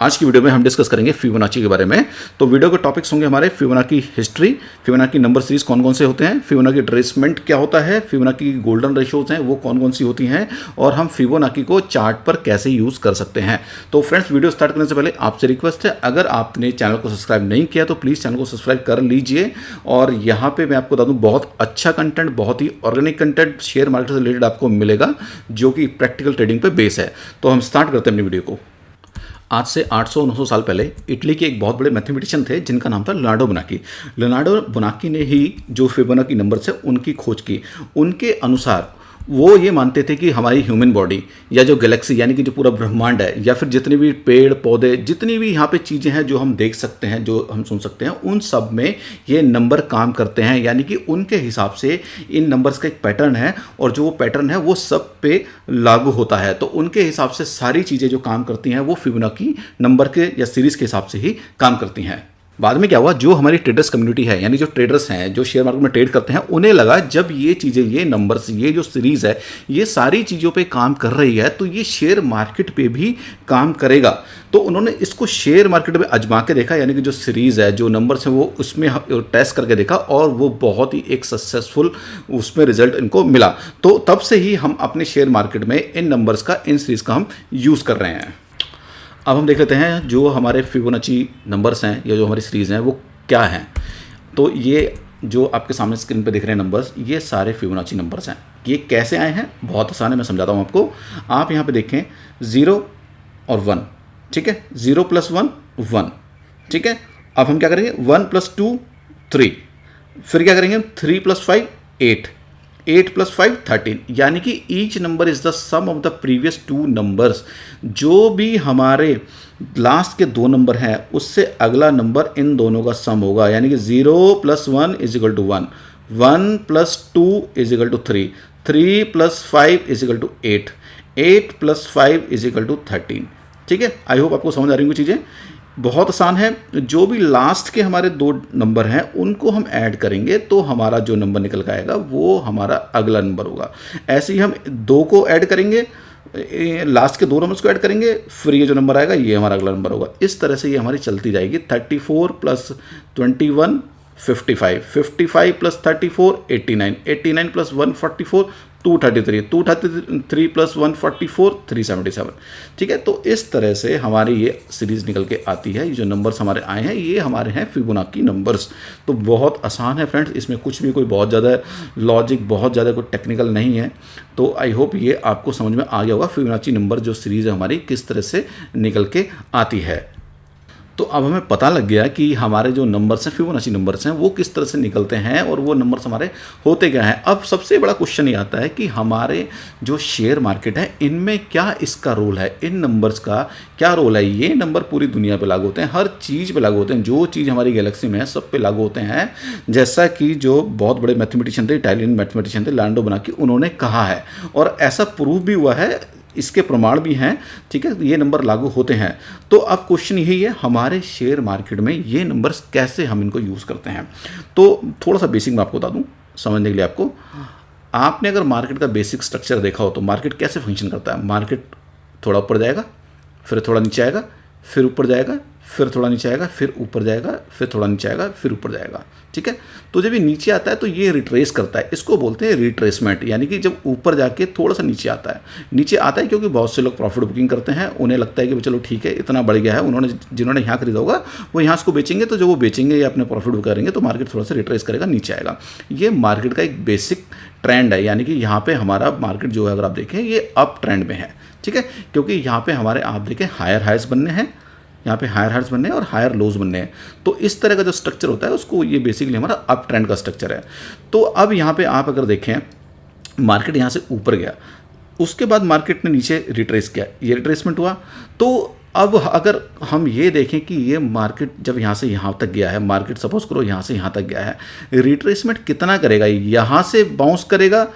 आज की वीडियो में हम डिस्कस करेंगे फिबोनाची के बारे में। तो वीडियो के टॉपिक्स होंगे हमारे Fibonacci history, Fibonacci number series कौन कौन से होते हैं, फिबोनाची ट्रेसमेंट क्या होता है, फिबोनाची गोल्डन रेशियोज हैं वो कौन कौन सी होती हैं, और हम फिबोनाची को चार्ट पर कैसे यूज़ कर सकते हैं। तो फ्रेंड्स, वीडियो स्टार्ट करने से पहले आपसे रिक्वेस्ट है, अगर आपने चैनल को सब्सक्राइब नहीं किया तो प्लीज़ चैनल को सब्सक्राइब कर लीजिए। और यहाँ पर मैं आपको बता दूँ, बहुत अच्छा कंटेंट, बहुत ही ऑर्गेनिक कंटेंट शेयर मार्केट से रिलेटेड आपको मिलेगा जो कि प्रैक्टिकल ट्रेडिंग पे बेस है। तो हम स्टार्ट करते हैं अपनी वीडियो को। आज से 800-900 साल पहले इटली के एक बहुत बड़े मैथमेटिशियन थे जिनका नाम था लियोनार्डो बोनाची। लियोनार्डो बोनाची ने ही जो फिबोनाची नंबर्स है उनकी खोज की। उनके अनुसार वो ये मानते थे कि हमारी ह्यूमन बॉडी या जो गैलेक्सी यानी कि जो पूरा ब्रह्मांड है, या फिर जितने भी पेड़ पौधे, जितनी भी यहाँ पे चीज़ें हैं जो हम देख सकते हैं, जो हम सुन सकते हैं, उन सब में ये नंबर काम करते हैं। यानी कि उनके हिसाब से इन नंबर्स का एक पैटर्न है और जो वो पैटर्न है वो सब पे लागू होता है। तो उनके हिसाब से सारी चीज़ें जो काम करती हैं वो फिबोनाची नंबर के या सीरीज़ के हिसाब से ही काम करती हैं। बाद में क्या हुआ, जो हमारी ट्रेडर्स कम्युनिटी है, यानी जो ट्रेडर्स हैं जो शेयर मार्केट में ट्रेड करते हैं, उन्हें लगा जब ये चीज़ें, ये नंबर्स, ये जो सीरीज़ है, ये सारी चीज़ों पे काम कर रही है तो ये शेयर मार्केट पे भी काम करेगा। तो उन्होंने इसको शेयर मार्केट में आजमा के देखा, यानी कि जो सीरीज़ है, जो नंबर्स हैं, वो उसमें टेस्ट करके देखा और वो बहुत ही एक सक्सेसफुल उसमें रिजल्ट इनको मिला। तो तब से ही हम अपने शेयर मार्केट में इन नंबर्स का, इन सीरीज़ का हम यूज़ कर रहे हैं। अब हम देख लेते हैं जो हमारे फिबोनाची नंबर्स हैं या जो हमारी सीरीज़ हैं वो क्या हैं। तो ये जो आपके सामने स्क्रीन पे दिख रहे हैं नंबर्स, ये सारे फिबोनाची नंबर्स हैं। ये कैसे आए हैं, बहुत आसान है, मैं समझाता हूँ आपको। आप यहाँ पे देखें 0 और 1, ठीक है, 0 + 1 1, ठीक है। अब हम क्या करेंगे, 1 + 2 3, फिर क्या करेंगे 3 + 5 8, 8 + 5 13, यानी कि each number is the sum of the previous 2 numbers. जो भी हमारे लास्ट के 2 नंबर हैं उससे अगला नंबर इन दोनों का सम होगा। यानी कि 0 + 1 = 1, 1 + 2 = 3, 3 + 5 = 8, 8 + 5 = 13, ठीक है। आई होप आपको समझ आ रही होंगी चीज़ें। बहुत आसान है। जो भी लास्ट के हमारे 2 नंबर हैं उनको हम ऐड करेंगे तो हमारा जो नंबर निकल के आएगा वो हमारा अगला नंबर होगा। ऐसे ही हम 2 को ऐड करेंगे, लास्ट के 2 नंबर्स को ऐड करेंगे, फिर ये जो नंबर आएगा ये हमारा अगला नंबर होगा। इस तरह से ये हमारी चलती जाएगी। 34 + 21 55, 55 + 34 89, 89 + 1 44, 233, 233 + 1 44, 377, ठीक है। तो इस तरह से हमारी ये सीरीज़ निकल के आती है। ये जो नंबर्स हमारे आए हैं ये हमारे हैं फिबोनाची नंबर्स। तो बहुत आसान है फ्रेंड्स, इसमें कुछ भी कोई बहुत ज़्यादा लॉजिक, बहुत ज़्यादा कोई टेक्निकल नहीं है। तो आई होप ये आपको समझ में आ गया होगा फिबोनाची नंबर जो सीरीज़ है हमारी किस तरह से निकल के आती है। तो अब हमें पता लग गया कि हमारे जो नंबर्स हैं, फिबोनाची नंबर्स हैं, वो किस तरह से निकलते हैं और वो नंबर्स हमारे होते क्या हैं। अब सबसे बड़ा क्वेश्चन ये आता है कि हमारे जो शेयर मार्केट है इनमें क्या इसका रोल है, इन नंबर्स का क्या रोल है। ये नंबर पूरी दुनिया पे लागू होते हैं, हर चीज़ पे लागू होते हैं, जो चीज़ हमारी गैलेक्सी में है सब पे लागू होते हैं। जैसा कि जो बहुत बड़े मैथमेटिशियन थे, इटालियन मैथमेटिशियन थे लियोनार्डो बोनाची, उन्होंने कहा है और ऐसा प्रूव भी हुआ है, इसके प्रमाण भी हैं, ठीक है। ये नंबर लागू होते हैं। तो अब क्वेश्चन यही है, हमारे शेयर मार्केट में ये नंबर्स कैसे हम इनको यूज़ करते हैं। तो थोड़ा सा बेसिक मैं आपको बता दूं समझने के लिए। आपको, आपने अगर मार्केट का बेसिक स्ट्रक्चर देखा हो तो मार्केट कैसे फंक्शन करता है। मार्केट थोड़ा ऊपर जाएगा, फिर थोड़ा नीचे आएगा, फिर ऊपर जाएगा, फिर थोड़ा नीचे आएगा, फिर ऊपर जाएगा, फिर थोड़ा नीचे आएगा, फिर ऊपर जाएगा, ठीक है। तो जब ये नीचे आता है तो ये रिट्रेस करता है, इसको बोलते हैं रिट्रेसमेंट। यानी कि जब ऊपर जाके थोड़ा सा नीचे आता है, नीचे आता है क्योंकि बहुत से लोग प्रॉफिट बुकिंग करते हैं, उन्हें लगता है कि चलो ठीक है इतना बढ़ गया है, उन्होंने जिन्होंने यहाँ खरीदा होगा वो यहाँ इसको बेचेंगे, तो जो वो बेचेंगे या अपने प्रॉफिट बुक करेंगे तो मार्केट थोड़ा सा रिट्रेस करेगा, नीचे आएगा। ये मार्केट का एक बेसिक ट्रेंड है। यानी कि यहाँ पे हमारा मार्केट जो है अगर आप देखें ये अप ट्रेंड में है, ठीक है, क्योंकि यहाँ पे हमारे आप देखें हायर हाइज बनने हैं, यहाँ पे हायर हाइज बनने हैं और हायर लोज बनने हैं। तो इस तरह का जो स्ट्रक्चर होता है उसको ये बेसिकली हमारा अप ट्रेंड का स्ट्रक्चर है। तो अब यहाँ पे आप अगर देखें मार्केट यहाँ से ऊपर गया, उसके बाद मार्केट ने नीचे रिट्रेस किया, ये रिट्रेसमेंट हुआ। तो अब अगर हम ये देखें कि ये मार्केट जब यहाँ से यहाँ तक गया है, मार्केट सपोज करो यहाँ से यहाँ तक गया है, रिट्रेसमेंट कितना करेगा, यहाँ से बाउंस करेगा,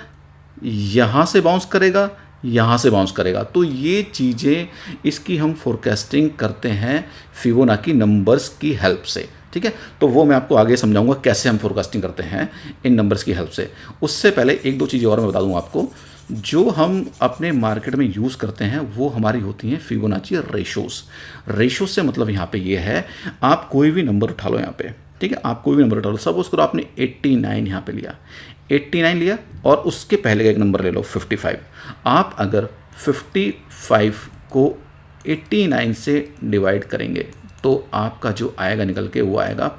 यहाँ से बाउंस करेगा, यहाँ से बाउंस करेगा। तो ये चीज़ें इसकी हम फोरकास्टिंग करते हैं फिबोनाची नंबर्स की हेल्प से, ठीक है। तो वो मैं आपको आगे समझाऊंगा कैसे हम फोरकास्टिंग करते हैं इन नंबर्स की हेल्प से। उससे पहले 1-2 चीज़ें और मैं बता दूं आपको। जो हम अपने मार्केट में यूज़ करते हैं वो हमारी होती हैं फिबोनाची रेशोस। रेशोस से मतलब यहाँ पे ये है, आप कोई भी नंबर उठा लो यहाँ पे, ठीक है, आप कोई भी नंबर उठा लो। सपोज करो आपने 89 यहाँ पे लिया, 89 लिया और उसके पहले का एक नंबर ले लो 55। आप अगर 55 को 89 से डिवाइड करेंगे तो आपका जो आएगा निकल के वो आएगा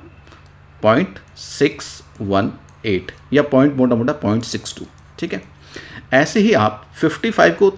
0.618 या पॉइंट मोटा मोटा 0.62, ठीक है। ऐसे ही आप 55 को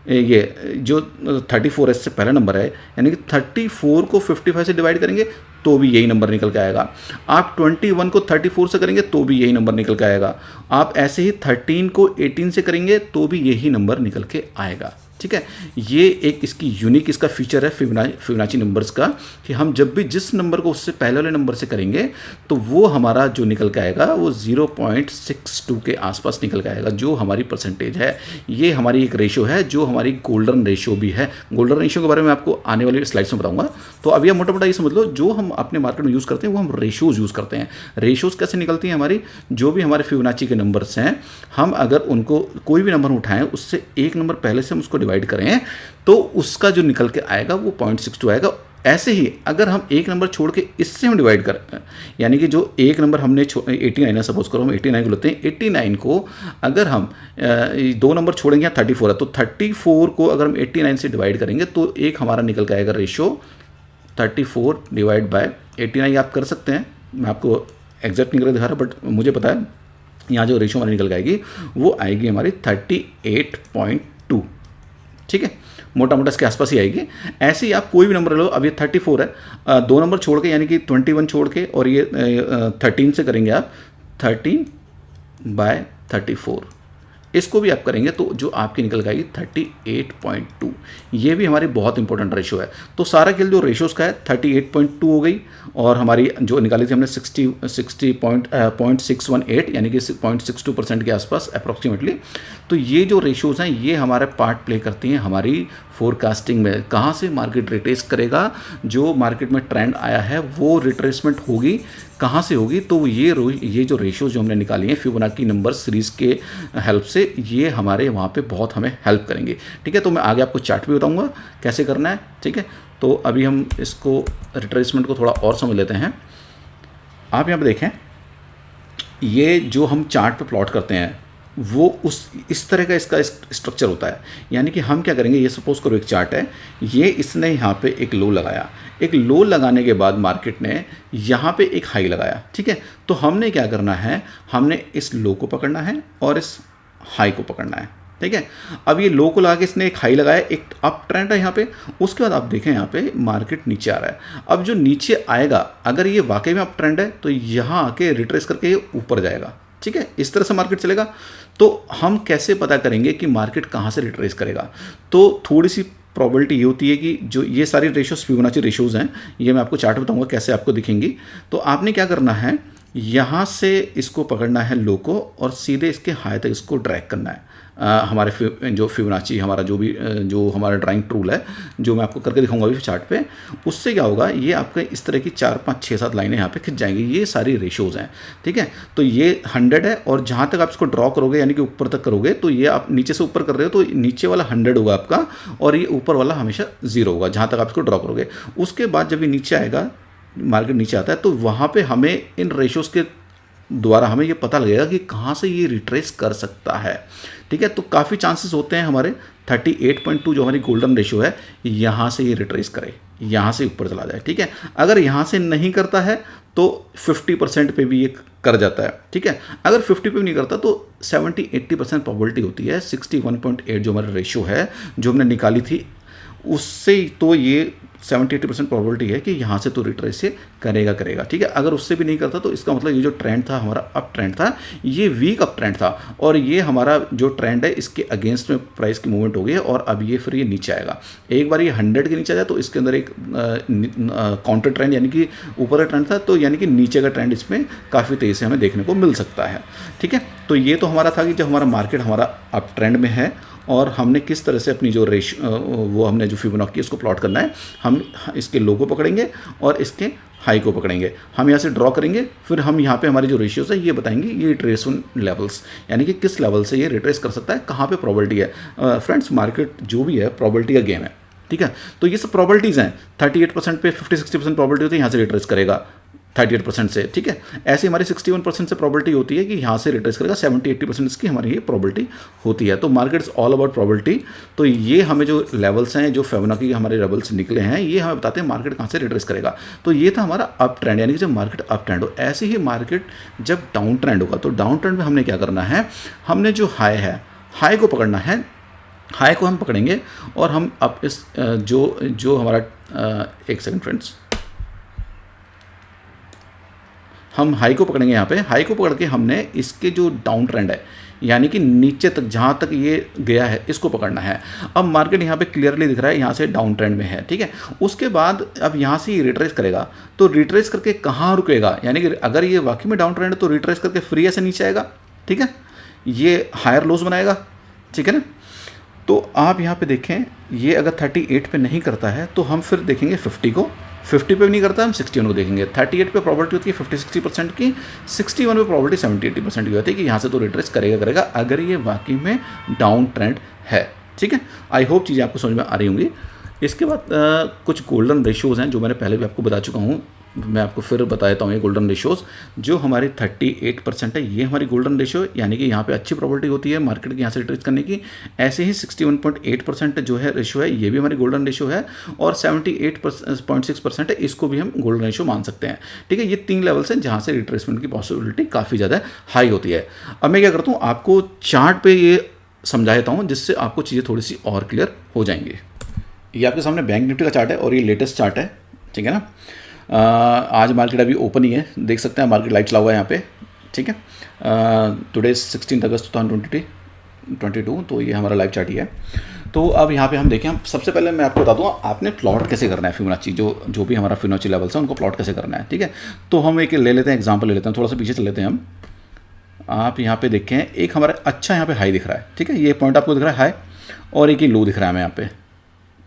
ये जो 34 से पहला नंबर है, यानी कि 34 को 55 से डिवाइड करेंगे तो भी यही नंबर निकल के आएगा। आप 21 को 34 से करेंगे तो भी यही नंबर निकल के आएगा। आप ऐसे ही 13 को 18 से करेंगे तो भी यही नंबर निकल के आएगा, ठीक है। ये एक इसकी यूनिक इसका फीचर है फिबोनाची नंबर्स का, कि हम जब भी जिस नंबर को उससे पहले वाले नंबर से करेंगे तो वो हमारा जो निकल के आएगा वो 0.62 के आसपास निकल के आएगा, जो हमारी परसेंटेज है। ये हमारी एक रेशो है जो हमारी गोल्डन रेशो भी है। गोल्डन रेशो के बारे में आपको आने वाली स्लाइड्स में बताऊंगा। तो अभी आप मोटा मोटा ये समझ लो, जो हम अपने मार्केट में यूज़ करते हैं वो हम रेशोज़ यूज़ करते हैं। रेशोज़ कैसे निकलती हैं हमारी, जो भी हमारे फिबोनाची के नंबर्स हैं, हम अगर उनको कोई भी नंबर उठाएं उससे एक नंबर पहले से हम उसको डिवाइड करें तो उसका जो निकल के आएगा वो 0.62 आएगा। ऐसे ही अगर हम एक नंबर छोड़ के इससे हम डिवाइड करें, यानी कि जो एक नंबर हमने 89 है, सपोज करो हम 89 को लेते हैं, 89 को अगर हम दो नंबर छोड़ेंगे, यहाँ 34 है, तो 34 को अगर हम 89 से डिवाइड करेंगे तो एक हमारा निकल के आएगा रेशो 34 डिवाइड बाय 89। आप कर सकते हैं, मैं आपको एग्जैक्ट नहीं करके दिखा रहा, बट मुझे पता है यहाँ जो रेशो हमारी निकल के आएगी वो आएगी हमारी 38.2, ठीक है, मोटा मोटा इसके आसपास ही आएगी। ऐसे ही आप कोई भी नंबर लो, अब ये 34 है, दो नंबर छोड़ के यानी कि 21 छोड़ के और ये 13 से करेंगे आप 13/34, इसको भी आप करेंगे तो जो आपकी निकल के आएगी 38.2। ये भी हमारी बहुत इंपॉर्टेंट रेशो है। तो सारा खेल जो रेशोज़ का है 38.2 हो गई, और हमारी जो निकाली थी हमने 0.618 यानी कि 0.62% के आसपास अप्रॉक्सीमेटली। तो ये जो रेशोज़ हैं ये हमारा पार्ट प्ले करती हैं हमारी फोरकास्टिंग में। कहाँ से मार्केट रिट्रेस करेगा, जो मार्केट में ट्रेंड आया है वो रिट्रेसमेंट होगी, कहाँ से होगी, तो ये जो रेशो जो हमने निकाली हैं फिबोनाची नंबर सीरीज़ के हेल्प से, ये हमारे वहाँ पे बहुत हमें हेल्प करेंगे, ठीक है। तो मैं आगे आपको चार्ट भी बताऊँगा कैसे करना है, ठीक है। तो अभी हम इसको रिट्रेसमेंट को थोड़ा और समझ लेते हैं। आप यहाँ पे देखें, ये जो हम चार्ट पे प्लॉट करते हैं वो इस तरह का इसका स्ट्रक्चर होता है। यानी कि हम क्या करेंगे, ये सपोज करो एक चार्ट है, ये इसने यहाँ पे एक लो लगाया, एक लो लगाने के बाद मार्केट ने यहाँ पे एक हाई लगाया, ठीक है। तो हमने क्या करना है, हमने इस लो को पकड़ना है और इस हाई को पकड़ना है, ठीक है। अब ये लो को लगा के इसने एक हाई लगाया, एक अप ट्रेंड है यहाँ पे, उसके बाद आप देखें यहाँ पे मार्केट नीचे आ रहा है। अब जो नीचे आएगा, अगर ये वाकई में अप ट्रेंड है तो यहाँ आके रिट्रेस करके ये ऊपर जाएगा, ठीक है। इस तरह से मार्केट चलेगा। तो हम कैसे पता करेंगे कि मार्केट कहाँ से रिट्रेस करेगा, तो थोड़ी सी प्रोबेबिलिटी ये होती है कि जो ये सारी रेशोज फिबोनाची रेशोज़ हैं, ये मैं आपको चार्ट बताऊंगा कैसे आपको दिखेंगी। तो आपने क्या करना है, यहाँ से इसको पकड़ना है लो को और सीधे इसके हाई तक इसको ड्रैग करना है। हमारे जो फिबोनाची हमारा जो हमारा ड्राइंग टूल है, जो मैं आपको करके दिखाऊंगा अभी चार्ट पे, उससे क्या होगा, ये आपके इस तरह की 4 5 6 7 लाइनें यहाँ पे खिंच जाएंगी। ये सारी रेशोज़ हैं, ठीक है। तो ये 100 है और जहाँ तक आप इसको ड्रॉ करोगे यानी कि ऊपर तक करोगे, तो ये आप नीचे से ऊपर कर रहे हो तो नीचे वाला 100 होगा आपका और ये ऊपर वाला हमेशा 0 होगा जहाँ तक आप इसको ड्रॉ करोगे। उसके बाद जब ये नीचे आएगा, मार्केट नीचे आता है, तो वहाँ पर हमें इन रेशोज़ के द्वारा हमें ये पता लगेगा कि कहाँ से ये रिट्रेस कर सकता है, ठीक है। तो काफ़ी चांसेस होते हैं हमारे 38.2 जो हमारी गोल्डन रेशो है, यहाँ से ये रिट्रेस करे, यहाँ से ऊपर चला जाए, ठीक है। अगर यहाँ से नहीं करता है तो 50% पे भी ये कर जाता है, ठीक है। अगर 50 पे भी नहीं करता तो 70-80% प्रोबेबिलिटी होती है। 61.8 जो हमारा रेशो है जो हमने निकाली थी, उससे तो ये 70-80% प्रोबेबिलिटी है कि यहाँ से तो रिट्रेस से करेगा, ठीक है। अगर उससे भी नहीं करता तो इसका मतलब ये जो ट्रेंड था हमारा अप ट्रेंड था, ये वीक अप ट्रेंड था और ये हमारा जो ट्रेंड है इसके अगेंस्ट में प्राइस की मूवमेंट हो गई है और अब ये फिर ये नीचे आएगा। एक बार ये 100 के नीचे आ जाए तो इसके अंदर एक काउंटर ट्रेंड यानी कि ऊपर का ट्रेंड था, तो यानी कि नीचे का ट्रेंड इसमें काफ़ी तेज़ी से हमें देखने को मिल सकता है, ठीक है। तो ये तो हमारा था कि जब हमारा मार्केट हमारा अप ट्रेंड में है और हमने किस तरह से अपनी जो वो हमने जो फिबोनाची इसको प्लॉट करना है, हम इसके लो को पकड़ेंगे और इसके हाई को पकड़ेंगे, हम यहाँ से ड्रॉ करेंगे, फिर हम यहाँ पे हमारी जो रेशियोज है ये बताएंगे ये रिट्रेसमेंट लेवल्स, यानी कि किस लेवल से ये रिट्रेस कर सकता है, कहाँ पे प्रोबेबिलिटी है। फ्रेंड्स मार्केट जो भी है प्रोबेबिलिटी का गेम है, ठीक है। तो ये सब प्रोबेबिलिटीज़ हैं, 38% पे 50-60% प्रोबेबिलिटी होती है यहाँ से रिट्रेस करेगा 38% से, ठीक है। ऐसे हमारी 61% से प्रोबेबिलिटी होती है कि यहाँ से रिट्रेस करेगा, 70-80% इसकी हमारी ये प्रोबेबिलिटी होती है। तो market is all about probability. तो ये हमें जो लेवल्स हैं, जो फिबोनाची के हमारे लेवल्स निकले हैं, ये हमें बताते हैं मार्केट कहाँ से रिट्रेस करेगा। तो ये था हमारा अप ट्रेंड, यानी कि जब मार्केट अप ट्रेंड हो। ऐसे ही मार्केट जब डाउन ट्रेंड होगा, तो डाउन ट्रेंड में हमने क्या करना है, हमने जो हाई है, हाई को पकड़ना है, हाई को हम पकड़ेंगे और हम अब इस जो हमारा एक सेकंड फ्रेंड्स, हम हाई को पकड़ेंगे। यहाँ पे हाई को पकड़ के हमने इसके जो डाउन ट्रेंड है, यानी कि नीचे तक जहाँ तक ये गया है, इसको पकड़ना है। अब मार्केट यहाँ पे क्लियरली दिख रहा है यहाँ से डाउन ट्रेंड में है, ठीक है। उसके बाद अब यहाँ से ये रिट्रेस करेगा, तो रिट्रेस करके कहाँ रुकेगा, यानी कि अगर ये वाकई में डाउन ट्रेंड है तो रिट्रेस करके फ्री ऐसे नीचे आएगा, ठीक है, ये हायर लोस बनाएगा, ठीक है ना। तो आप यहाँ पे देखें, ये अगर 38 पे नहीं करता है तो हम फिर देखेंगे 50 को, 50 पे भी नहीं करता हम 61 को देखेंगे। 38 पे प्रॉपर्टी होती है 50-60% की, 61 पे प्रॉपर्टी 70-80% की होती है कि यहाँ से तो रिट्रेस करेगा अगर ये वाकई में डाउन ट्रेंड है, ठीक है। आई होप चीज़ें आपको समझ में आ रही होंगी। इसके बाद कुछ गोल्डन रेशियोज़ हैं जो मैंने पहले भी आपको बता चुका हूँ, मैं आपको फिर बता देता हूँ। ये गोल्डन रेशियोज़ जो हमारी 38% है, ये हमारी गोल्डन रेशियो है, यानी कि यहाँ पे अच्छी प्रोबेबिलिटी होती है मार्केट की यहाँ से रिट्रेस करने की। ऐसे ही 61.8% जो है रेशियो है, ये भी हमारी गोल्डन रेशियो है, और 78.6% है, इसको भी हम गोल्डन रेशियो मान सकते हैं, ठीक है। ये 3 लेवल्स हैं जहाँ से रिट्रेसमेंट की पॉसिबिलिटी काफ़ी ज़्यादा हाई होती है। अब मैं क्या करता हूँ, आपको चार्ट पर ये समझा देता हूँ जिससे आपको चीज़ें थोड़ी सी और क्लियर हो जाएंगी। ये आपके सामने बैंक निफ्टी का चार्ट है और ये लेटेस्ट चार्ट है, ठीक है ना। आज मार्केट अभी ओपन ही है, देख सकते हैं मार्केट लाइट चला हुआ है यहाँ पे, ठीक है। टुडे 16 अगस्त 2022, तो ये हमारा लाइव चार्ट ही है। तो अब यहाँ पे हम देखें, हम सबसे पहले मैं आपको बता दूँ आपने प्लॉट कैसे करना है फिबोनाची, जो भी हमारा फिबोनाची लेवल्स है उनको प्लॉट कैसे करना है, ठीक है। तो हम एक ले लेते हैं एग्जाम्पल ले लेते हैं, थोड़ा सा पीछे चल लेते हैं हम। आप यहाँ पे देखें, एक हमारा अच्छा यहाँ पे हाई दिख रहा है, ठीक है, ये पॉइंट आपको दिख रहा है हाई, और एक ही लो दिख रहा है हमें यहाँ पे,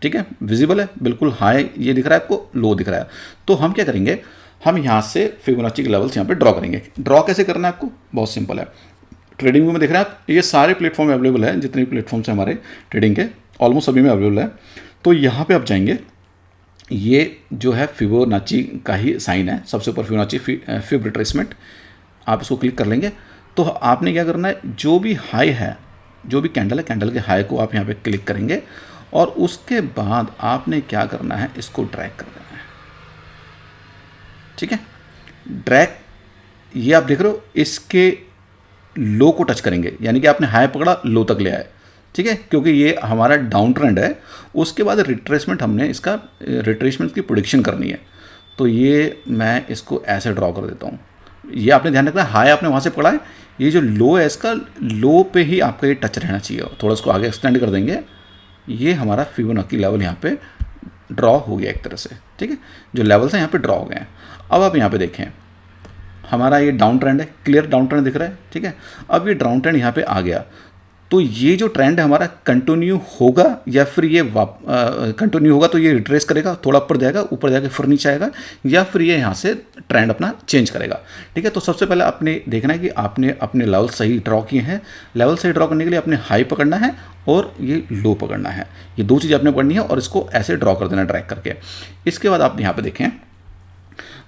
ठीक है, विजिबल है बिल्कुल। हाई ये दिख रहा है आपको, लो दिख रहा है। तो हम क्या करेंगे, हम यहाँ से फिबोनाची के लेवल्स यहाँ पे ड्रॉ करेंगे। ड्रॉ कैसे करना है आपको, बहुत सिंपल है। ट्रेडिंग व्यू में देख रहे हैं आप, ये सारे प्लेटफॉर्म अवेलेबल है, जितने प्लेटफॉर्म्स हैं हमारे ट्रेडिंग के, ऑलमोस्ट सभी में अवेलेबल है। तो यहाँ पे आप जाएंगे, ये जो है फिबोनाची का ही साइन है, सबसे ऊपर फिबोनाची फिब रिट्रेसमेंट, आप इसको क्लिक कर लेंगे। तो आपने क्या करना है, जो भी हाई है, जो भी कैंडल है, कैंडल के हाई को आप यहाँ पे क्लिक करेंगे, और उसके बाद आपने क्या करना है, इसको ड्रैग कर देना है, ठीक है। ड्रैग, ये आप देख रहे हो, इसके लो को टच करेंगे, यानी कि आपने हाई पकड़ा, लो तक ले आए, ठीक है, क्योंकि ये हमारा डाउन ट्रेंड है। उसके बाद रिट्रेसमेंट, हमने इसका रिट्रेसमेंट की प्रेडिक्शन करनी है। तो ये मैं इसको ऐसे ड्रॉ कर देता हूँ। ये आपने ध्यान रखना है, हाई आपने वहाँ से पकड़ा है, ये जो लो है इसका लो पे ही आपका ये टच रहना चाहिए। थोड़ा इसको आगे एक्सटेंड कर देंगे, ये हमारा फिबोनाची लेवल यहाँ पे ड्रॉ हो गया एक तरह से, ठीक है। जो लेवल्स हैं यहाँ पे ड्रॉ हो गए हैं। अब आप यहाँ पे देखें, हमारा ये डाउन ट्रेंड है, क्लियर डाउन ट्रेंड दिख रहा है, ठीक है। अब ये डाउन ट्रेंड यहाँ पे आ गया, तो ये जो ट्रेंड है हमारा कंटिन्यू होगा, या फिर ये कंटिन्यू होगा तो ये रिट्रेस करेगा, थोड़ा ऊपर जाएगा, ऊपर जाके फिर नीचे आएगा, या फिर ये यहाँ से ट्रेंड अपना चेंज करेगा, ठीक है। तो सबसे पहले आपने देखना है कि आपने अपने लेवल सही ड्रॉ किए हैं। लेवल सही ड्रॉ करने के लिए आपने हाई पकड़ना है और ये लो पकड़ना है, ये दो चीज़ें आपने पकड़नी है, और इसको ऐसे ड्रॉ कर देना ड्रैग करके। इसके बाद आप यहाँ पे देखें,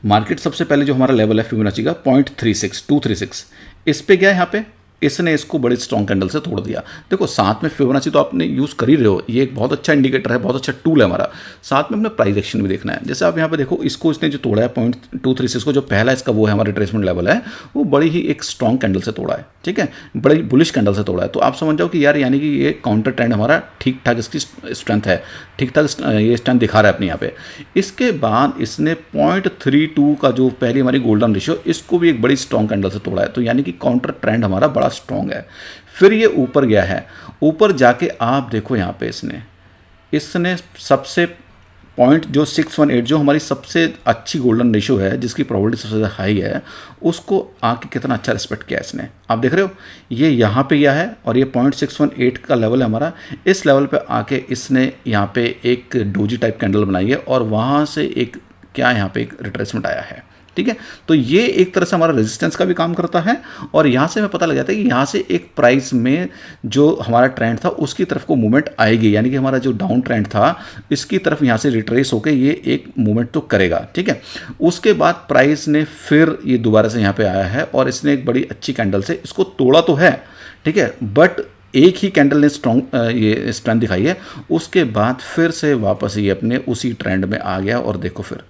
मार्केट सबसे पहले जो हमारा लेवल है फिबोनाची का 0.236, इस पे गया यहाँ पे, इसने इसको बड़े स्ट्रॉन्ग कैंडल से तोड़ दिया। देखो साथ में फिबोनाची तो आपने यूज़ कर ही रहे हो, ये एक बहुत अच्छा इंडिकेटर है, बहुत अच्छा टूल है हमारा। साथ में अपने प्राइस एक्शन भी देखना है। जैसे आप यहाँ पे देखो, इसको इसने जो तोड़ा है 0.236 को, जो पहला इसका वो है हमारा रिट्रेसमेंट लेवल है, वो बड़ी ही एक स्ट्रॉन्ग कैंडल से तोड़ा है, ठीक है, बड़ी बुलिश कैंडल से तोड़ा है। तो आप समझ जाओ कि यार, यानी कि ये काउंटर ट्रेंड हमारा ठीक ठाक इसकी स्ट्रेंथ है, ठीक ठाक ये स्ट्रेंथ दिखा रहा है अपने यहाँ पे। इसके बाद इसने 0.32 का जो पहली हमारी गोल्डन रेशियो, इसको भी एक बड़ी स्ट्रॉन्ग कैंडल से तोड़ा है। तो यानी कि काउंटर ट्रेंड हमारा बड़ा स्ट्रॉन्ग है। फिर ये ऊपर गया है, ऊपर जाके आप देखो यहाँ पे इसने सबसे पॉइंट जो 618, जो हमारी सबसे अच्छी गोल्डन रेशियो है, जिसकी प्रोबेबिलिटी सबसे ज़्यादा हाई है, उसको आके कितना अच्छा रिस्पेक्ट किया इसने। आप देख रहे हो, ये यहाँ पे गया है, और ये 0.618 का लेवल है हमारा। इस लेवल पे आके इसने यहाँ पे एक डोजी टाइप कैंडल बनाई है, और वहाँ से एक क्या यहाँ पे एक रिट्रेसमेंट आया है। ठीक है, तो ये एक तरह से हमारा रेजिस्टेंस का भी काम करता है और यहाँ से हमें पता लग जाता है कि यहाँ से एक प्राइस में जो हमारा ट्रेंड था उसकी तरफ को मूवमेंट आएगी, यानी कि हमारा जो डाउन ट्रेंड था इसकी तरफ यहाँ से रिट्रेस होकर ये एक मूवमेंट तो करेगा। ठीक है, उसके बाद प्राइस ने फिर ये दोबारा से यहाँ पे आया है और इसने एक बड़ी अच्छी कैंडल से इसको तोड़ा तो है, ठीक है, बट एक ही कैंडल ने स्ट्रॉन्ग ये स्ट्रेंथ दिखाई है। उसके बाद फिर से वापस ये अपने उसी ट्रेंड में आ गया और देखो फिर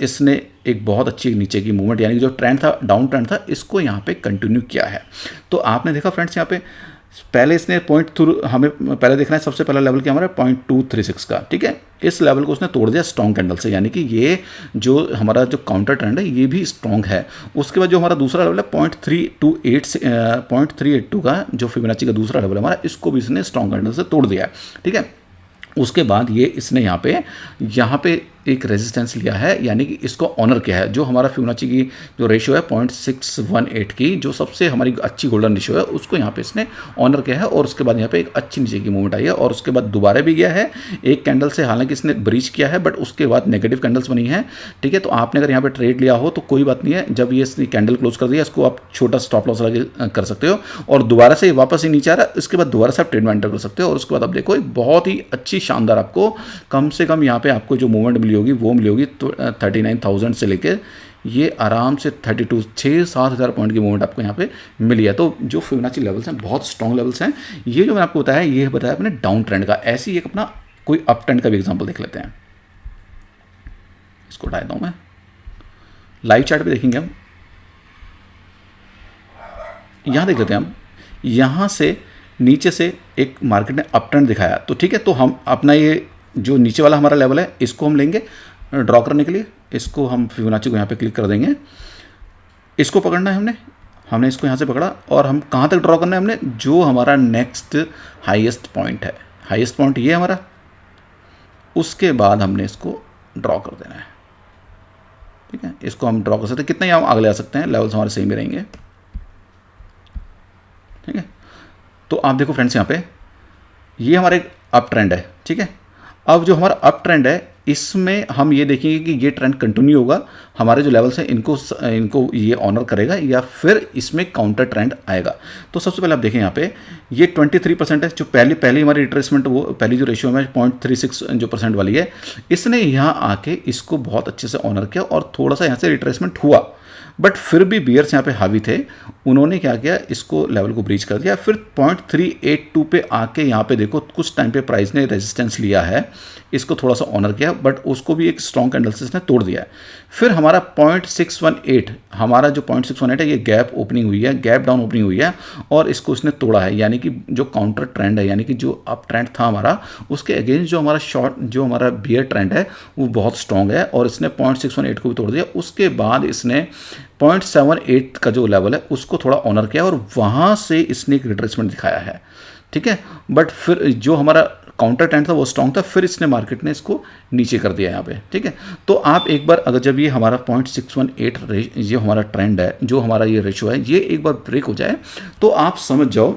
इसने एक बहुत अच्छी नीचे की मूवमेंट, यानी कि जो ट्रेंड था डाउन ट्रेंड था इसको यहाँ पे कंटिन्यू किया है। तो आपने देखा फ्रेंड्स यहाँ पे पहले इसने हमें पहले देखना है सबसे पहला लेवल क्या हमारा 0.236 का। ठीक है, इस लेवल को उसने तोड़ दिया स्ट्रॉन्ग कैंडल से, यानी कि ये जो हमारा जो काउंटर ट्रेंड है ये भी स्ट्रॉन्ग है। उसके बाद जो हमारा दूसरा लेवल है 0.382 का जो फिबोनाची का दूसरा लेवल है हमारा, इसको भी इसने स्ट्रॉन्ग कैंडल से तोड़ दिया है। ठीक है, उसके बाद ये इसने यहाँ पे एक रेजिस्टेंस लिया है, यानी कि इसको ऑनर किया है। जो हमारा फिबोनाची की जो रेशियो है 0.618 की, जो सबसे हमारी अच्छी गोल्डन रेशियो है, उसको यहाँ पे इसने ऑनर किया है और उसके बाद यहाँ पे एक अच्छी नीचे की मूवमेंट आई है और उसके बाद दोबारा भी गया है एक कैंडल से, हालांकि इसने ब्रीच किया है बट उसके बाद नेगेटिव कैंडल्स बनी है। ठीक है, तो आपने अगर यहाँ पे ट्रेड लिया हो तो कोई बात नहीं है, जब ये इसने कैंडल क्लोज कर दिया इसको आप छोटा स्टॉप लॉस लगा कर सकते हो और दोबारा से वापस ही नीचे आ रहा है, इसके बाद दोबारा से आप ट्रेड में एंटर कर सकते हो और उसके बाद आप देखो एक बहुत ही अच्छी शानदार आपको कम से कम यहाँ पे आपको जो मूवमेंट मिली होगी वो मिली होगी तो 39,000 से लेकर ये आराम से 6-7 हज़ार पॉइंट की मूवमेंट आपको यहाँ पे मिली है। तो जो फिबोनाची लेवल्स हैं बहुत स्ट्रॉन्ग लेवल्स हैं। ये जो मैंने आपको बताया ये बताया अपने डाउन ट्रेंड का। ऐसे ही एक अपना कोई अप ट्रेंड का भी एग्जांपल देख लेते हैं। इसको हटा देता हूँ मैं, लाइव चार्ट पे देखेंगे हम। यहाँ देख लेते हैं हम, यहाँ से नीचे से एक मार्केट ने अप ट्रेंड दिखाया, तो ठीक है, तो हम अपना ये जो नीचे वाला हमारा लेवल है इसको हम लेंगे ड्रॉ करने के लिए। इसको हम फिबोनाची को यहाँ पे क्लिक कर देंगे, इसको पकड़ना है हमने इसको यहाँ से पकड़ा और हम कहाँ तक ड्रॉ करना है हमने, जो हमारा नेक्स्ट हाईएस्ट पॉइंट है, हाईएस्ट पॉइंट ये हमारा, उसके बाद हमने इसको ड्रॉ कर देना है। ठीक है, इसको हम ड्रॉ कर सकते हैं, कितना ही हम आगे ले आ सकते हैं, लेवल्स हमारे सेम ही रहेंगे। ठीक है, तो आप देखो फ्रेंड्स यहाँ पे ये हमारा एक अप ट्रेंड है। ठीक है, अब जो हमारा अप ट्रेंड है इसमें हम ये देखेंगे कि ये ट्रेंड कंटिन्यू होगा, हमारे जो लेवल्स हैं इनको ये ऑनर करेगा या फिर इसमें काउंटर ट्रेंड आएगा। तो सबसे पहले आप देखें यहाँ पे ये 23% है, जो पहली हमारी रिट्रेसमेंट वो पहली जो रेशियो में 0.36 जो % वाली है, इसने यहाँ आके इसको बहुत अच्छे से ऑनर किया और थोड़ा सा यहाँ से रिट्रेसमेंट हुआ, बट फिर भी बियर्स यहाँ पे हावी थे, उन्होंने क्या किया इसको लेवल को ब्रीच कर दिया। फिर 0.382 पे आके यहाँ पे देखो कुछ टाइम पे प्राइस ने रेजिस्टेंस लिया है, इसको थोड़ा सा ऑनर किया बट उसको भी एक स्ट्रॉन्ग कैंडल से इसने तोड़ दिया है। फिर हमारा 0.618 हमारा जो 0.618 है ये गैप ओपनिंग हुई है, गैप डाउन ओपनिंग हुई है और इसको इसने तोड़ा है, यानी कि जो काउंटर ट्रेंड है, यानी कि जो अप ट्रेंड था हमारा उसके अगेंस्ट जो हमारा जो हमारा बियर ट्रेंड है वो बहुत स्ट्रॉन्ग है और इसने 0.618 को भी तोड़ दिया। उसके बाद इसने 0.78 का जो लेवल है उसको थोड़ा ऑनर किया और वहाँ से इसने एक रिट्रेसमेंट दिखाया है। ठीक है, बट फिर जो हमारा काउंटर ट्रेंड था वो स्ट्रॉन्ग था, फिर इसने मार्केट ने इसको नीचे कर दिया यहाँ पे। ठीक है, तो आप एक बार अगर जब ये हमारा 0.618 ये हमारा ट्रेंड है, जो हमारा ये रेशियो है, ये एक बार ब्रेक हो जाए तो आप समझ जाओ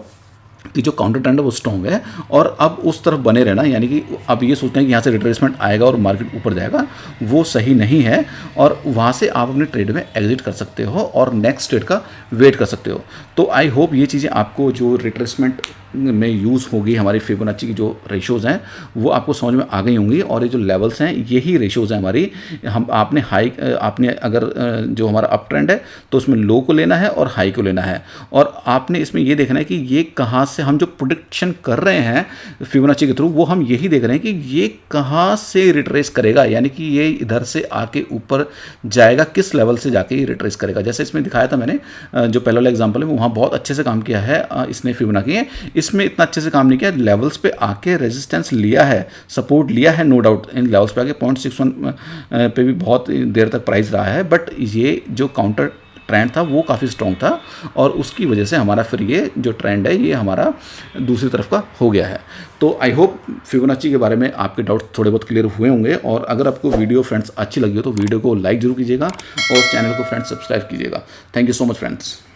कि जो काउंटर ट्रेंड है वो स्ट्रॉन्ग है और अब उस तरफ बने रहना, यानी कि अब ये सोचते हैं कि यहाँ से रिट्रेसमेंट आएगा और मार्केट ऊपर जाएगा, वो सही नहीं है और वहाँ से आप अपने ट्रेड में एग्जिट कर सकते हो और नेक्स्ट ट्रेड का वेट कर सकते हो। तो आई होप ये चीज़ें आपको जो रिट्रेसमेंट में यूज़ होगी हमारी फिबोनाची की जो रेशियोज़ हैं वो आपको समझ में आ गई होंगी और ये जो लेवल्स हैं यही रेशियोज़ हैं हमारी। आपने अगर जो हमारा अप ट्रेंड है तो उसमें लो को लेना है और हाई को लेना है और आपने इसमें ये देखना है कि ये कहाँ से हम जो प्रोडिक्शन कर रहे हैं फिबोनाची के थ्रू वो हम यही देख रहे हैं कि ये कहाँ से रिट्रेस करेगा, यानी कि ये इधर से आके ऊपर जाएगा, किस लेवल से जाके ये रिट्रेस करेगा। जैसे इसमें दिखाया था मैंने जो पहला वाला एग्जाम्पल है वहाँ बहुत अच्छे से काम किया है इसने फिबोनाची, इसमें इतना अच्छे से काम नहीं किया, लेवल्स पे आके रेजिस्टेंस लिया है, सपोर्ट लिया है, नो डाउट इन लेवल्स पे आके 0.61 पे भी बहुत देर तक प्राइस रहा है, बट ये जो काउंटर ट्रेंड था वो काफ़ी स्ट्रॉन्ग था और उसकी वजह से हमारा फिर ये जो ट्रेंड है ये हमारा दूसरी तरफ का हो गया है। तो आई होप फिबोनाची के बारे में आपके डाउट थोड़े बहुत क्लियर हुए होंगे और अगर आपको वीडियो फ्रेंड्स अच्छी लगी हो तो वीडियो को लाइक जरूर कीजिएगा और चैनल को फ्रेंड्स सब्सक्राइब कीजिएगा। Thank you so much friends.